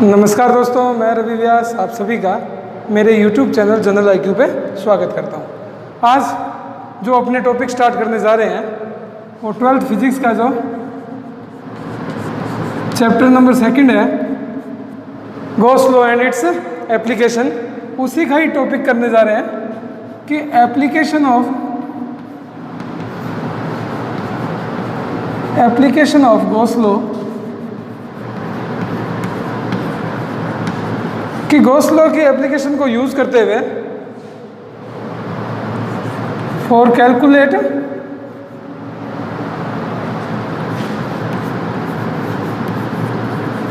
नमस्कार दोस्तों, मैं रवि व्यास आप सभी का मेरे YouTube चैनल जनरल IQ पे स्वागत करता हूँ। आज जो अपने टॉपिक स्टार्ट करने जा रहे हैं वो 12th फिजिक्स का जो चैप्टर नंबर 2 है, Gauss law and its application, उसी का ही टॉपिक करने जा रहे हैं कि एप्लीकेशन ऑफ गॉस लॉ, कि गॉस लॉ की एप्लीकेशन को यूज करते हुए for calculate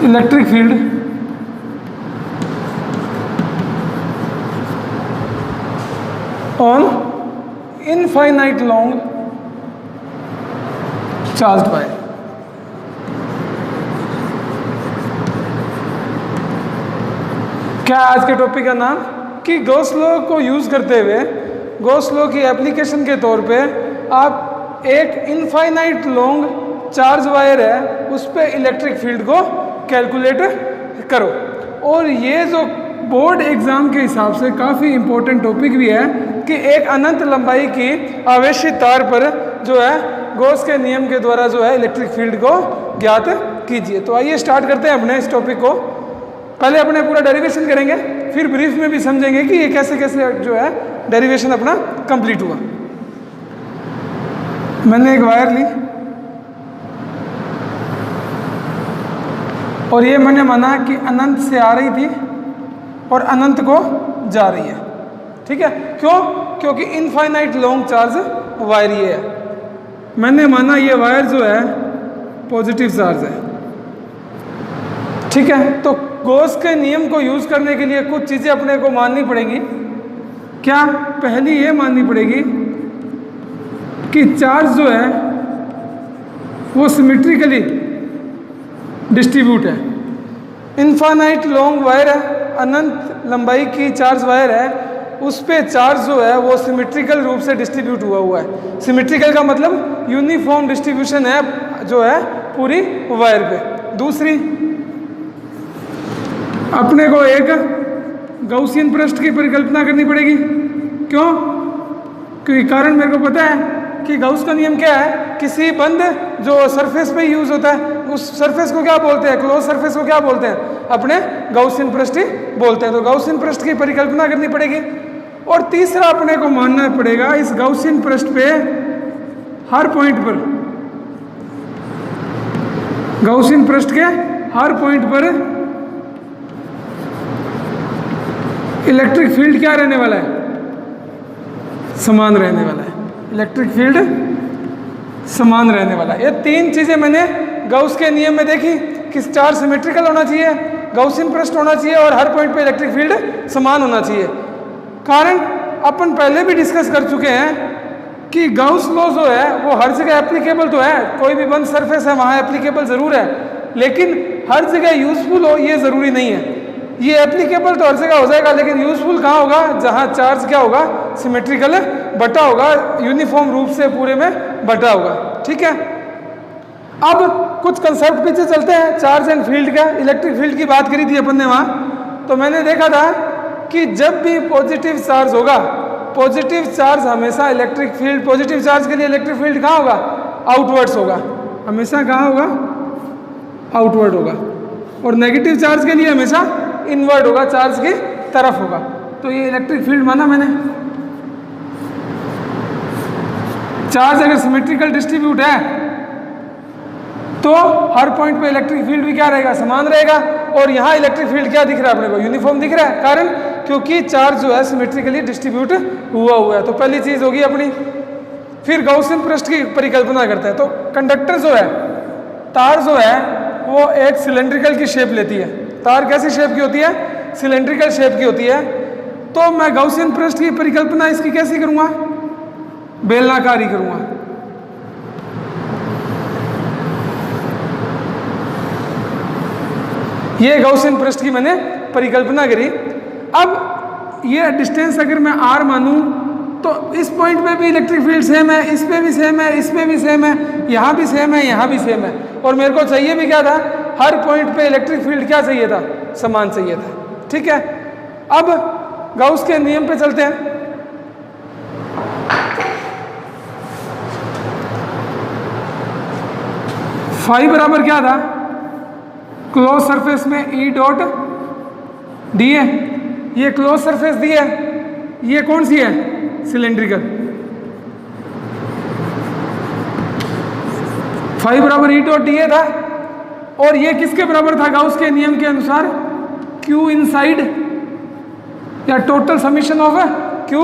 electric field on infinite long charged wire. क्या आज के टॉपिक का नाम कि गॉस लॉ को यूज करते हुए गॉस लॉ की एप्लीकेशन के तौर पे आप एक इनफाइनाइट लॉन्ग चार्ज वायर है उस पे इलेक्ट्रिक फील्ड को कैलकुलेट करो। और ये जो बोर्ड एग्जाम के हिसाब से काफ़ी इम्पोर्टेंट टॉपिक भी है कि एक अनंत लंबाई की आवेशित तार पर जो है गॉस के नियम के द्वारा जो है इलेक्ट्रिक फील्ड को ज्ञात कीजिए। तो आइए स्टार्ट करते हैं अपने इस टॉपिक को। पहले अपने पूरा डेरिवेशन करेंगे, फिर ब्रीफ में भी समझेंगे कि ये कैसे कैसे जो है डेरिवेशन अपना कंप्लीट हुआ। मैंने एक वायर ली और ये मैंने माना कि अनंत से आ रही थी और अनंत को जा रही है। ठीक है, क्यों? क्योंकि इनफाइनाइट लॉन्ग चार्ज वायर ये है। मैंने माना ये वायर जो है पॉजिटिव चार्ज है। ठीक है, तो गॉस के नियम को यूज करने के लिए कुछ चीजें अपने को माननी पड़ेंगी। क्या? पहली ये माननी पड़ेगी कि चार्ज जो है वो सिमेट्रिकली डिस्ट्रीब्यूट है। इनफाइनाइट लॉन्ग वायर है, अनंत लंबाई की चार्ज वायर है, उस पे चार्ज जो है वो सिमेट्रिकल रूप से डिस्ट्रीब्यूट हुआ है। सिमेट्रिकल का मतलब यूनिफॉर्म डिस्ट्रीब्यूशन है जो है पूरी वायर पे। दूसरी, अपने को एक गॉसियन पृष्ठ की परिकल्पना करनी पड़ेगी। क्यों? क्योंकि कारण मेरे को पता है कि गॉस का नियम क्या है, किसी बंद जो सरफेस पे यूज होता है उस सरफेस को क्या बोलते हैं, क्लोज सरफेस को क्या बोलते हैं, अपने गॉसियन पृष्ठ ही बोलते हैं। तो गॉसियन पृष्ठ की परिकल्पना करनी पड़ेगी। और तीसरा, अपने को मानना पड़ेगा इस गॉसियन पृष्ठ पे हर पॉइंट पर, गॉसियन पृष्ठ के हर पॉइंट पर इलेक्ट्रिक फील्ड क्या रहने वाला है, समान रहने वाला है। इलेक्ट्रिक फील्ड समान रहने वाला है। ये तीन चीजें मैंने गॉस के नियम में देखी कि चार्ज सिमेट्रिकल होना चाहिए, गॉसियन पृष्ठ होना चाहिए और हर पॉइंट पे इलेक्ट्रिक फील्ड समान होना चाहिए। कारण अपन पहले भी डिस्कस कर चुके हैं कि गॉस लॉ जो है वो हर जगह एप्लीकेबल तो है, कोई भी बंद सरफेस है वहां एप्लीकेबल जरूर है, लेकिन हर जगह यूजफुल हो ये जरूरी नहीं है। ये एप्लीकेबल तो हर जगह हो जाएगा, लेकिन यूजफुल कहाँ होगा? जहाँ चार्ज क्या होगा, सिमेट्रिकल बटा होगा, यूनिफॉर्म रूप से पूरे में बटा होगा। ठीक है, अब कुछ कंसेप्ट पीछे चलते हैं। चार्ज एंड फील्ड का, इलेक्ट्रिक फील्ड की बात करी थी अपन ने वहाँ, तो मैंने देखा था कि जब भी पॉजिटिव चार्ज होगा, पॉजिटिव चार्ज हमेशा इलेक्ट्रिक फील्ड, पॉजिटिव चार्ज के लिए इलेक्ट्रिक फील्ड कहाँ होगा? आउटवर्ड्स होगा। हमेशा कहाँ होगा? आउटवर्ड होगा। और नेगेटिव चार्ज के लिए हमेशा इनवर्ड होगा, चार्ज की तरफ होगा। तो ये इलेक्ट्रिक फील्ड माना मैंने। चार्ज अगर सिमेट्रिकल डिस्ट्रीब्यूट है तो हर पॉइंट पे इलेक्ट्रिक फील्ड भी क्या रहेगा? समान रहेगा। और यहाँ इलेक्ट्रिक फील्ड क्या दिख रहा है अपने को? यूनिफॉर्म दिख रहा है। कारण क्योंकि चार्ज जो है सिमेट्रिकली डिस्ट्रीब्यूट हुआ है। तो पहली चीज होगी अपनी। फिर गॉसियन पृष्ठ की परिकल्पना करते हैं। तो कंडक्टर जो है, तार जो है वो एक सिलेंड्रिकल की शेप लेती है। तार कैसी शेप की होती है? सिलेंड्रिकल शेप की होती है। तो मैं गॉसियन पृष्ठ की परिकल्पना इसकी कैसी करूंगा? बेलनाकारी करूंगा। ये गॉसियन पृष्ठ की मैंने परिकल्पना करी। अब ये डिस्टेंस अगर मैं r मानूं तो इस पॉइंट पे भी इलेक्ट्रिक फील्ड सेम है, इस पे भी सेम है, इस पे भी सेम है, यहाँ भी सेम है, यहाँ भी सेम है। और मेरे को चाहिए भी क्या था? हर पॉइंट पे इलेक्ट्रिक फील्ड क्या चाहिए था? समान चाहिए था। ठीक है, अब गाउस के नियम पे चलते हैं। फाई बराबर क्या था, क्लोज सरफेस में ई डॉट डी है, ये क्लोज सरफेस दी है, ये कौन सी है, सिलेंड्रिकल। फाई बराबर ई डॉट डी ए था, और ये किसके बराबर था गाउस के नियम के अनुसार, क्यू इनसाइड या total summation of Q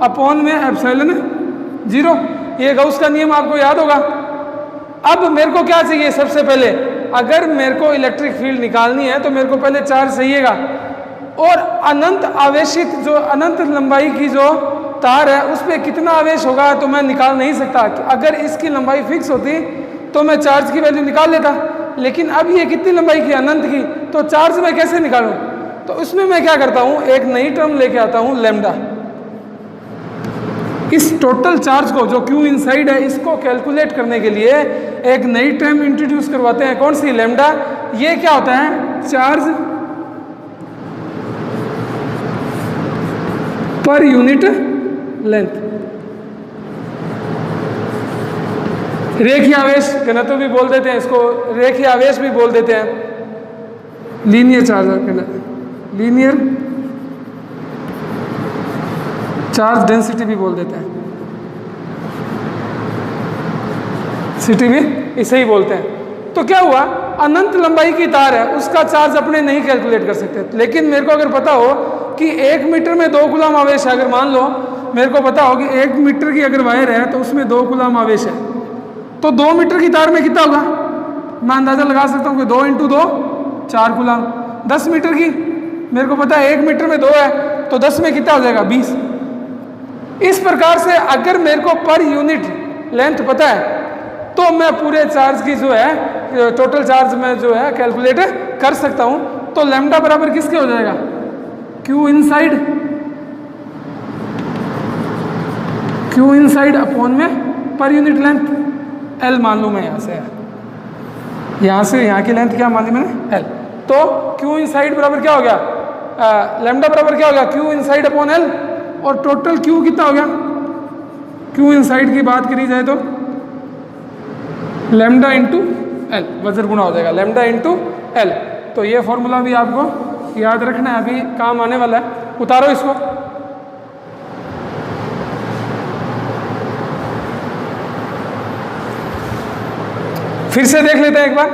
upon में एप्सिलॉन 0। ये गाउस का नियम आपको याद होगा। अब मेरे को क्या चाहिए, सबसे पहले अगर मेरे को इलेक्ट्रिक फील्ड निकालनी है तो मेरे को पहले चार्ज चाहिएगा, और अनंत आवेशित जो अनंत लंबाई की जो तार है उस पर कितना आवेश होगा तो मैं निकाल नहीं सकता। अगर इसकी लंबाई फिक्स होती तो मैं चार्ज की वैल्यू निकाल लेता, लेकिन अब ये कितनी लंबाई की, अनंत की, तो चार्ज मैं कैसे निकालूं। तो उसमें मैं क्या करता हूं, एक नई टर्म लेके आता हूं, लैम्डा। इस टोटल चार्ज को जो क्यू इनसाइड है इसको कैलकुलेट करने के लिए एक नई टर्म इंट्रोड्यूस करवाते हैं, कौन सी, लैम्डा। ये क्या होता है, चार्ज पर यूनिट लेंथ। रेखीय आवेश घनत्व भी बोल देते हैं इसको, रेखीय आवेश भी बोल देते हैं, linear charge, linear charge density भी बोल देते हैं, सिटी भी इसे ही बोलते हैं। तो क्या हुआ, अनंत लंबाई की तार है, उसका चार्ज अपने नहीं कैलकुलेट कर सकते, लेकिन मेरे को अगर पता हो कि 1 मीटर में 2 कूलम आवेश है, अगर मान लो मेरे को पता हो कि 1 मीटर की अगर वायर है तो उसमें 2 कूलम आवेश है, तो 2 मीटर की तार में कितना होगा, मैं अंदाजा लगा सकता हूँ कि 2 × 2 4 कूलम। 10 मीटर की मेरे को पता है 1 मीटर में 2 है, तो 10 में कितना हो जाएगा, 20। इस प्रकार से अगर मेरे को पर यूनिट लेंथ पता है तो मैं पूरे चार्ज की जो है टोटल चार्ज में जो है कैलकुलेट कर सकता हूं। तो लैम्डा बराबर किसके हो जाएगा, Q inside, Q inside upon में पर यूनिट लेंथ, एल मान लूँ मैं, यहाँ से यहाँ की लेंथ क्या मान ली मैंने, एल। तो क्यू इनसाइड बराबर क्या हो गया, लैम्डा बराबर क्या हो गया, क्यू इनसाइड अपॉन एल, और टोटल क्यू कितना हो गया, क्यू इनसाइड की बात करी जाए तो लैम्डा इंटू एल, वज्र गुणा हो जाएगा लैम्डा इंटू एल। तो ये फॉर्मूला भी आपको याद रखना है, अभी काम आने वाला है। उतारो इसको, फिर से देख लेते हैं एक बार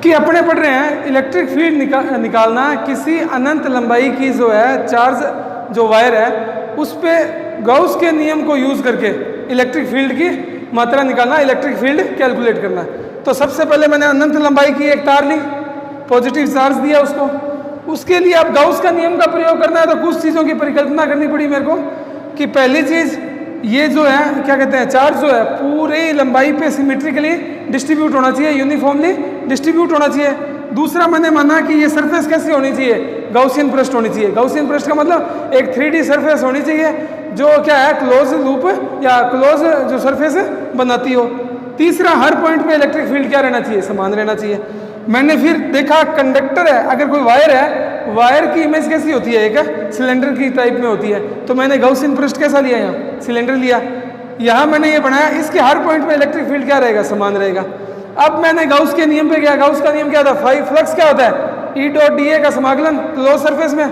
कि अपने पढ़ रहे हैं इलेक्ट्रिक फील्ड निकालना किसी अनंत लंबाई की जो है चार्ज जो वायर है उस पे गाउस के नियम को यूज करके इलेक्ट्रिक फील्ड की मात्रा निकालना, इलेक्ट्रिक फील्ड कैलकुलेट करना। तो सबसे पहले मैंने अनंत लंबाई की एक तार ली, पॉजिटिव चार्ज दिया उसको, उसके लिए अब गाउस का नियम का प्रयोग करना है। तो कुछ चीज़ों की परिकल्पना करनी पड़ी मेरे को कि पहली चीज़ ये जो है क्या कहते हैं, चार्ज जो है पूरी लंबाई पे सिमेट्रिकली डिस्ट्रीब्यूट होना चाहिए, यूनिफॉर्मली डिस्ट्रीब्यूट होना चाहिए। दूसरा मैंने माना कि ये सरफेस कैसी होनी चाहिए, गाउसियन पृष्ठ होनी चाहिए। गाउसियन पृष्ठ का मतलब एक 3D सरफेस होनी चाहिए जो क्या है, क्लोज लूप या क्लोज जो सरफेस बनाती हो। तीसरा, हर पॉइंट पे इलेक्ट्रिक फील्ड क्या रहना चाहिए, समान रहना चाहिए। मैंने फिर देखा कंडक्टर है, अगर कोई वायर है, वायर की इमेज कैसी होती है, एक सिलेंडर की टाइप में होती है। तो मैंने गाउसियन पृष्ठ कैसा लिया, यहाँ सिलेंडर लिया, यहाँ मैंने ये बनाया, इसके हर पॉइंट पे इलेक्ट्रिक फील्ड क्या रहेगा, समान रहेगा। अब मैंने गाउस के नियम पे गया, गाउस का नियम क्या था, फ्लक्स क्या होता है, ई डॉट डी ए का समाकलन क्लोज सरफेस में।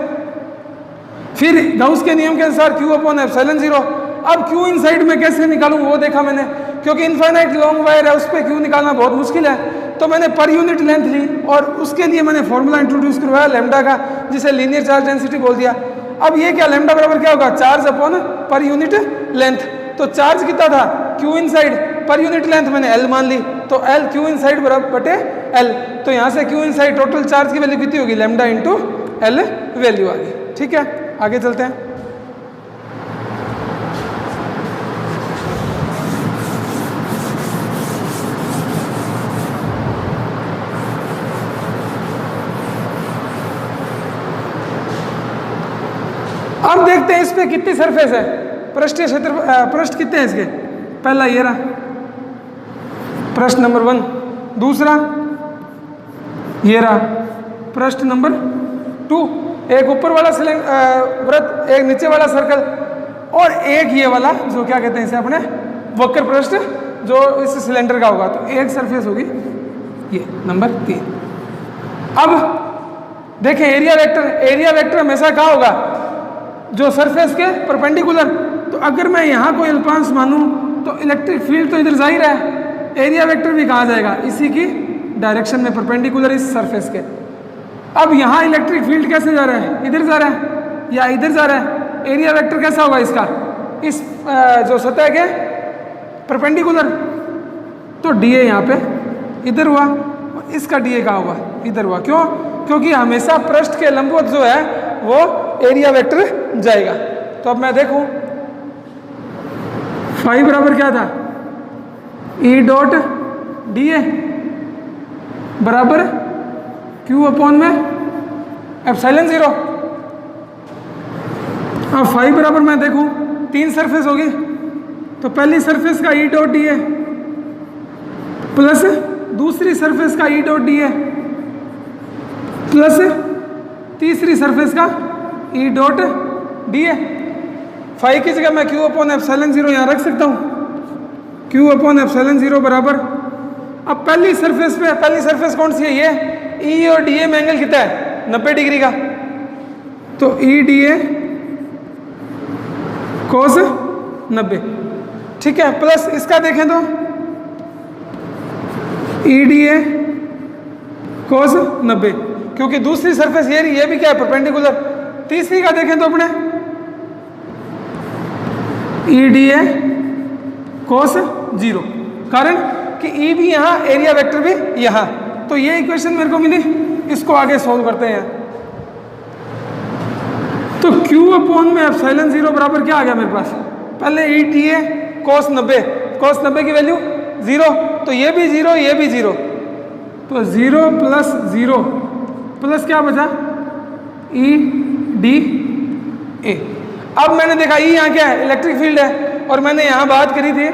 फिर गाउस के नियम के अनुसार क्यू अपॉन एप्सिलॉन 0। अब क्यू इनसाइड में कैसे निकालूं वो देखा मैंने, क्योंकि इनफाइनाइट लॉन्ग वायर है उस पर क्यू निकालना बहुत मुश्किल है। तो मैंने पर यूनिट लेंथ ली और उसके लिए मैंने फॉर्मूला इंट्रोड्यूस करवाया लैम्डा का, जिसे लीनियर चार्ज डेंसिटी बोल दिया। अब ये क्या, लैम्डा बराबर क्या होगा, charge upon per unit length. तो चार्ज कितना था, Q inside, per unit length मैंने एल मान ली, तो एल क्यू इनसाइड बराबर बटे एल। तो यहाँ से क्यू इनसाइड टोटल चार्ज की वैल्यू कितनी होगी, लैम्डा इंटू एल वैल्यू आ गई। ठीक है, आगे चलते हैं। अब देखते हैं इस पे कितनी सरफेस है, पृष्ठीय क्षेत्र, पृष्ठ कितने हैं इसके। पहला ये रहा पृष्ठ नंबर 1, दूसरा ये रहा पृष्ठ नंबर 2, एक ऊपर वाला वृत्त, एक नीचे वाला सर्कल और एक ये वाला जो क्या कहते हैं इसे अपने वक्र पृष्ठ जो इस सिलेंडर का होगा। तो एक सरफेस होगी ये नंबर 3। अब देखें एरिया वेक्टर हमेशा क्या होगा, जो सरफेस के परपेंडिकुलर। तो अगर मैं यहाँ कोई अल्पांश मानूं तो इलेक्ट्रिक फील्ड तो इधर जाहिर है, एरिया वेक्टर भी कहाँ जाएगा, इसी की डायरेक्शन में परपेंडिकुलर इस सरफेस के। अब यहाँ इलेक्ट्रिक फील्ड कैसे जा रहा है, इधर जा रहा है या इधर जा रहा है, एरिया वेक्टर कैसा होगा इसका, इस जो सतह के परपेंडिकुलर। तो डीए यहाँ पे इधर हुआ, इसका डीए कहाँ हुआ, इधर हुआ। क्यों? क्योंकि हमेशा पृष्ठ के लंबवत जो है वो एरिया वेक्टर जाएगा। तो अब मैं देखूं फाई बराबर क्या था, ई डॉट डी ए बराबर क्यू अपॉन में एप्सिलॉन 0। अब फाई बराबर मैं देखूं 3 सरफेस होगी, तो पहली सरफेस का E dot D A plus दूसरी सरफेस का E dot D A plus तीसरी सरफेस का E dot D A. Phi की जगह मैं क्यू अपॉन एप्सिलॉन 0 यहाँ रख सकता हूँ, क्यू अपॉन एप्सिलॉन 0 बराबर। अब पहली सरफेस कौन सी है, ये ई और डी ए में एंगल कितना है, 90 डिग्री का। तो ई डी ए कोस 90, ठीक है, प्लस इसका देखें तो ई डी ए कोस 90, क्योंकि दूसरी सरफेस ये भी क्या है, परपेंडिकुलर। तीसरी का देखें तो अपने ई डी ए कोस 0, कारण कि ई भी यहाँ एरिया वेक्टर भी यहाँ। तो ये इक्वेशन मेरे को मिली, इसको आगे सोल्व करते हैं। तो Q अपॉन में एप्सिलॉन 0 बराबर क्या आ गया मेरे पास, पहले ई डी ए कोस 90 की वैल्यू 0, तो ये भी 0 ये भी 0, तो 0 प्लस 0 प्लस क्या बचा, ई डी ए। अब मैंने देखा ई यहाँ क्या है, इलेक्ट्रिक फील्ड है, और मैंने यहाँ बात करी थी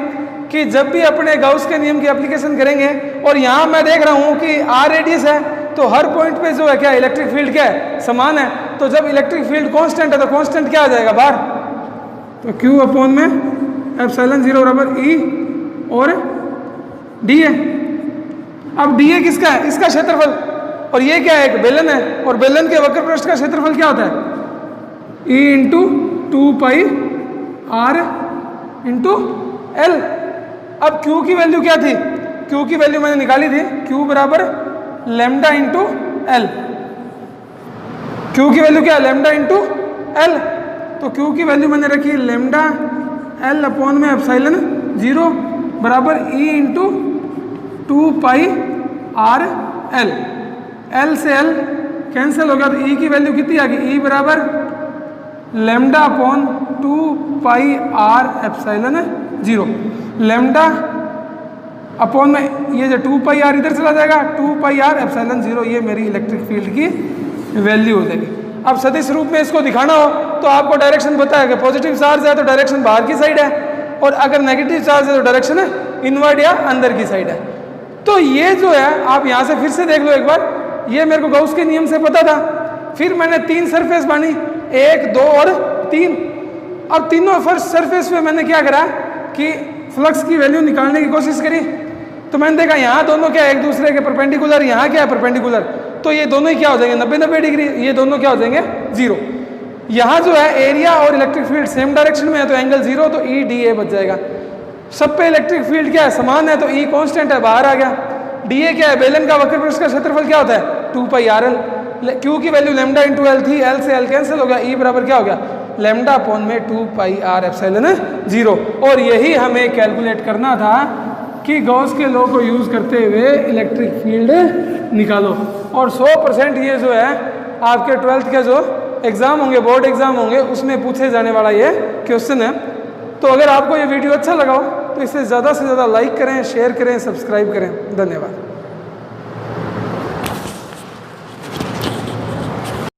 कि जब भी अपने गाउस के नियम की एप्लीकेशन करेंगे, और यहाँ मैं देख रहा हूँ कि आर रेडियस है, तो हर पॉइंट पे जो है क्या इलेक्ट्रिक फील्ड क्या है, समान है। तो जब इलेक्ट्रिक फील्ड कांस्टेंट है तो कांस्टेंट क्या आ जाएगा बाहर, तो Q अपॉन में एप्सिलॉन 0 बराबर ई और डी ए। अब डी ए किसका है, इसका क्षेत्रफल, और ये क्या है, एक बेलन है, और बेलन के वक्र पृष्ठ का क्षेत्रफल क्या होता है, E into 2 pi R into L. अब Q की वैल्यू क्या थी, Q की वैल्यू मैंने निकाली थी, Q बराबर लेमडा इंटू एल। Q की वैल्यू क्या है, लेमडा इंटू एल। तो Q की वैल्यू मैंने रखी लेमडा एल अपॉन में एप्सिलॉन 0 बराबर ई into 2 pi R L. L से एल कैंसिल हो गया, तो ई की वैल्यू कितनी आ गई, ई बराबर lambda upon 2 pi R epsilon 0। Lambda upon में ये जो 2 पाई आर इधर चला जाएगा, 2 पाई आर एप्सिलॉन 0, ये मेरी इलेक्ट्रिक फील्ड की वैल्यू हो जाएगी। अब सदिश रूप में इसको दिखाना हो तो आपको डायरेक्शन पता है कि पॉजिटिव चार्ज है तो डायरेक्शन बाहर की साइड है, और अगर नेगेटिव चार्ज है तो डायरेक्शन इनवर्ड या अंदर की साइड है। तो ये जो है आप यहाँ से फिर से देख लो एक बार, ये मेरे को गाउस के नियम से पता था। फिर मैंने 3 सरफेस बानी, 1, 2 और 3। अब तीनों फर्स्ट सरफेस पे मैंने क्या करा कि फ्लक्स की वैल्यू निकालने की कोशिश करी। तो मैंने देखा यहाँ दोनों क्या एक दूसरे के परपेंडिकुलर, यहाँ क्या है परपेंडिकुलर, तो ये दोनों ही क्या हो जाएंगे 90-90 डिग्री, ये दोनों क्या हो जाएंगे 0। यहाँ जो है एरिया और इलेक्ट्रिक फील्ड सेम डायरेक्शन में है तो एंगल 0, तो ई डी ए बच जाएगा। सब पे इलेक्ट्रिक फील्ड क्या है, समान है, तो ई कांस्टेंट है, बाहर आ गया। डी ए क्या है, बेलन का वक्र पृष्ठ का क्षेत्रफल क्या होता है 2 पाई आर एल। क्यू की वैल्यू लेमडा इंटू एल थी, एल से एल कैंसिल हो गया, ई बराबर क्या हो गया लेमडा अपॉन में 2 पाई आर एप्सिलॉन 0। और यही हमें कैलकुलेट करना था कि गॉस के लॉ को यूज़ करते हुए इलेक्ट्रिक फील्ड निकालो। और 100% ये जो है आपके 12th के जो एग्ज़ाम होंगे, बोर्ड एग्ज़ाम होंगे, उसमें पूछे जाने वाला ये क्वेश्चन है। तो अगर आपको ये वीडियो अच्छा लगा हो तो इसे ज़्यादा से ज़्यादा लाइक करें, शेयर करें, सब्सक्राइब करें। धन्यवाद।